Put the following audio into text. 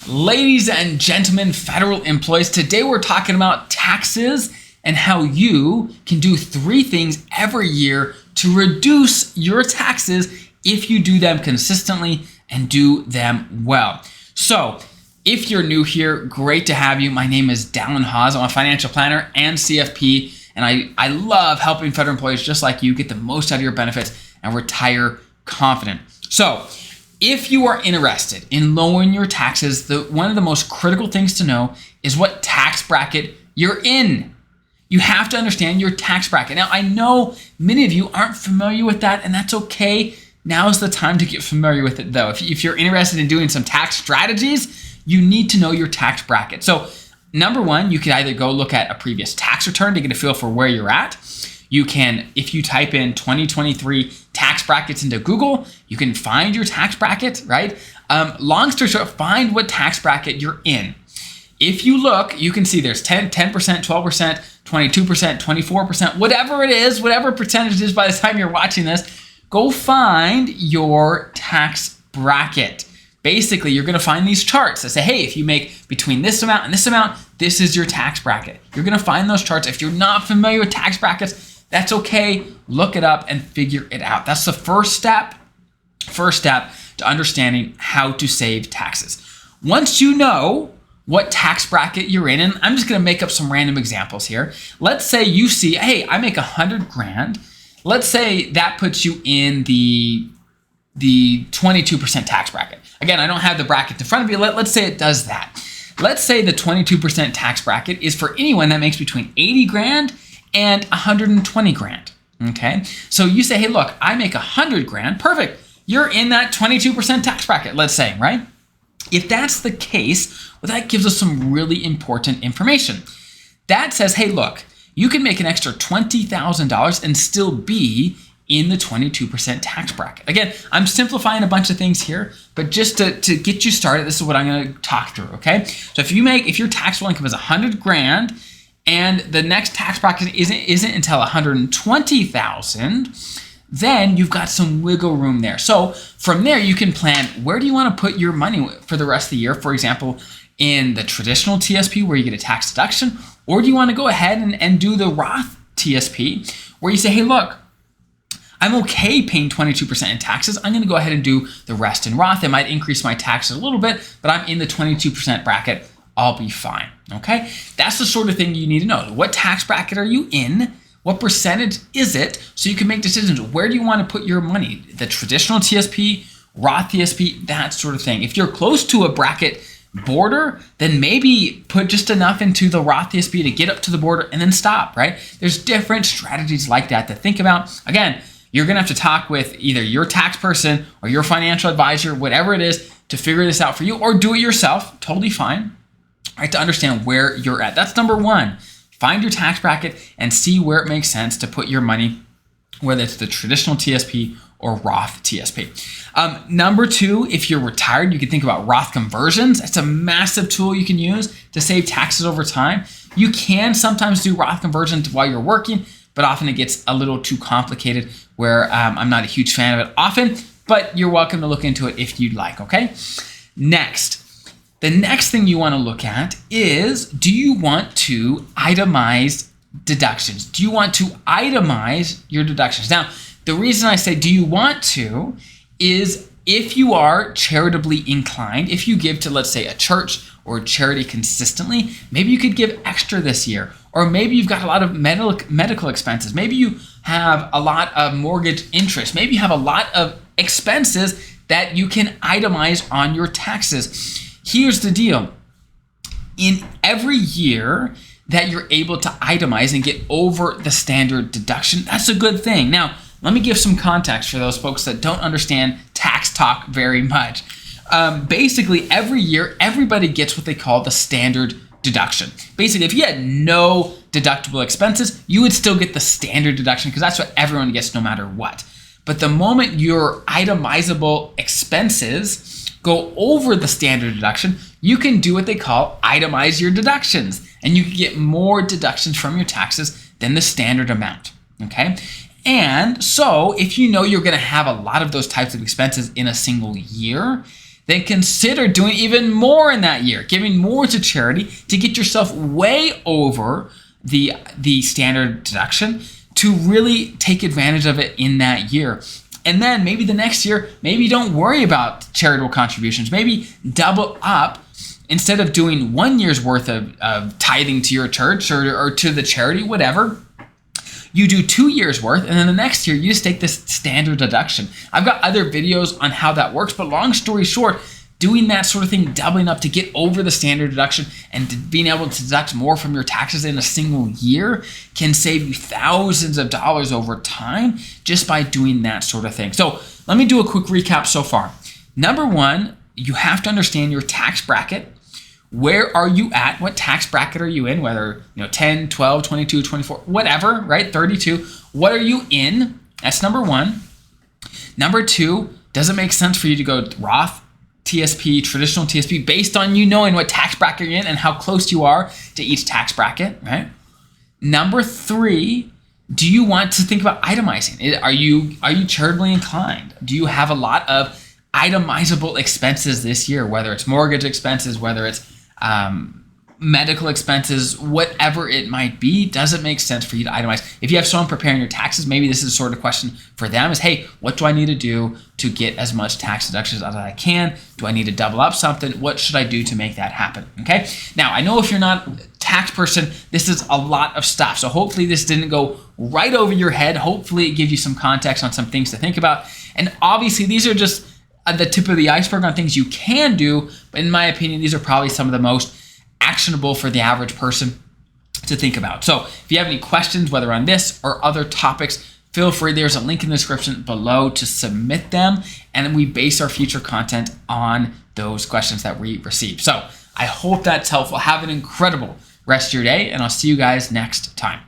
Ladies and gentlemen, federal employees, today we're talking about taxes and how you can do 3 things every year to reduce your taxes if you do them consistently and do them well. So if you're new here, great to have you. My name is Dallin Hawes. I'm a financial planner and CFP, and I love helping federal employees just like you get the most out of your benefits and retire confident. So if you are interested in lowering your taxes, one of the most critical things to know is what tax bracket you're in. You have to understand your tax bracket. Now, I know many of you aren't familiar with that, and that's okay. Now is the time to get familiar with it, though. If you're interested in doing some tax strategies, you need to know your tax bracket. So, number one, you can either go look at a previous tax return to get a feel for where you're at. You can, if you type in 2023 tax brackets into Google, you can find your tax bracket, right? Long story short, find what tax bracket you're in. If you look, you can see there's 10%, 12%, 22%, 24%, whatever it is, whatever percentage it is by the time you're watching this, go find your tax bracket. Basically, you're going to find these charts that say, hey, if you make between this amount and this amount, this is your tax bracket. You're going to find those charts. If you're not familiar with tax brackets, that's okay. Look it up and figure it out. That's the first step to understanding how to save taxes. Once you know what tax bracket you're in, and I'm just going to make up some random examples here. Let's say you see, hey, I make 100 grand. Let's say that puts you in the 22% tax bracket. Again, I don't have the bracket in front of you. Let's say it does that. Let's say the 22% tax bracket is for anyone that makes between 80 grand and 120 grand. Okay. So you say, hey, look, I make 100 grand. Perfect. You're in that 22% tax bracket, let's say, right? If that's the case, well, that gives us some really important information. That says, hey, look, you can make an extra $20,000 and still be in the 22% tax bracket. Again, I'm simplifying a bunch of things here, but just to get you started, this is what I'm going to talk through, okay? So if your taxable income is 100 grand and the next tax bracket isn't until 120,000, then you've got some wiggle room there. So from there, you can plan, where do you want to put your money for the rest of the year? For example, in the traditional TSP where you get a tax deduction, or do you want to go ahead and do the Roth TSP where you say, hey, look, I'm okay paying 22% in taxes. I'm going to go ahead and do the rest in Roth. It might increase my taxes a little bit, but I'm in the 22% bracket. I'll be fine. Okay? That's the sort of thing you need to know. What tax bracket are you in? What percentage is it? So you can make decisions. Where do you want to put your money? The traditional TSP, Roth TSP, that sort of thing. If you're close to a bracket border, then maybe put just enough into the Roth TSP to get up to the border and then stop, right? There's different strategies like that to think about. Again, you're going to have to talk with either your tax person or your financial advisor, whatever it is, to figure this out for you, or do it yourself. Totally fine, right? To understand where you're at. That's number one. Find your tax bracket and see where it makes sense to put your money, whether it's the traditional TSP or Roth TSP. Number two, if you're retired, you can think about Roth conversions. It's a massive tool you can use to save taxes over time. You can sometimes do Roth conversions while you're working, but often it gets a little too complicated where I'm not a huge fan of it often, but you're welcome to look into it if you'd like, okay? Next. The next thing you want to look at is, do you want to itemize deductions? Do you want to itemize your deductions? Now, the reason I say do you want to is if you are charitably inclined, if you give to, let's say, a church or a charity consistently, maybe you could give extra this year. Or maybe you've got a lot of medical expenses. Maybe you have a lot of mortgage interest. Maybe you have a lot of expenses that you can itemize on your taxes. Here's the deal. In every year that you're able to itemize and get over the standard deduction, that's a good thing. Now, let me give some context for those folks that don't understand tax talk very much. Basically, every year, everybody gets what they call the standard deduction. Basically, if you had no deductible expenses, you would still get the standard deduction because that's what everyone gets no matter what. But the moment your itemizable expenses go over the standard deduction, you can do what they call itemize your deductions, and you can get more deductions from your taxes than the standard amount, okay? And so if you know you're gonna have a lot of those types of expenses in a single year, then consider doing even more in that year, giving more to charity to get yourself way over the standard deduction to really take advantage of it in that year. And then maybe the next year, maybe don't worry about charitable contributions. Maybe double up. Instead of doing 1 year's worth of tithing to your church or to the charity, whatever, you do 2 years worth, and then the next year you just take this standard deduction. I've got other videos on how that works, but long story short, doing that sort of thing, doubling up to get over the standard deduction and being able to deduct more from your taxes in a single year can save you thousands of dollars over time just by doing that sort of thing. So let me do a quick recap so far. Number one, you have to understand your tax bracket. Where are you at? What tax bracket are you in? Whether 10, 12, 22, 24, whatever, right? 32. What are you in? That's number one. Number two, does it make sense for you to go Roth, TSP, traditional TSP, based on knowing what tax bracket you're in and how close you are to each tax bracket, right? Number three, do you want to think about itemizing? Are you charitably inclined? Do you have a lot of itemizable expenses this year, whether it's mortgage expenses, whether it's medical expenses, whatever it might be? Does it make sense for you to itemize? If you have someone preparing your taxes, maybe this is sort of question for them is, hey, what do I need to do to get as much tax deductions as I can? Do I need to double up something? What should I do to make that happen? Okay. Now, I know if you're not a tax person, this is a lot of stuff. So hopefully this didn't go right over your head. Hopefully it gives you some context on some things to think about. And obviously these are just the tip of the iceberg on things you can do, but in my opinion, these are probably some of the most actionable for the average person to think about. So if you have any questions, whether on this or other topics, feel free. There's a link in the description below to submit them, and we base our future content on those questions that we receive. So I hope that's helpful. Have an incredible rest of your day, and I'll see you guys next time.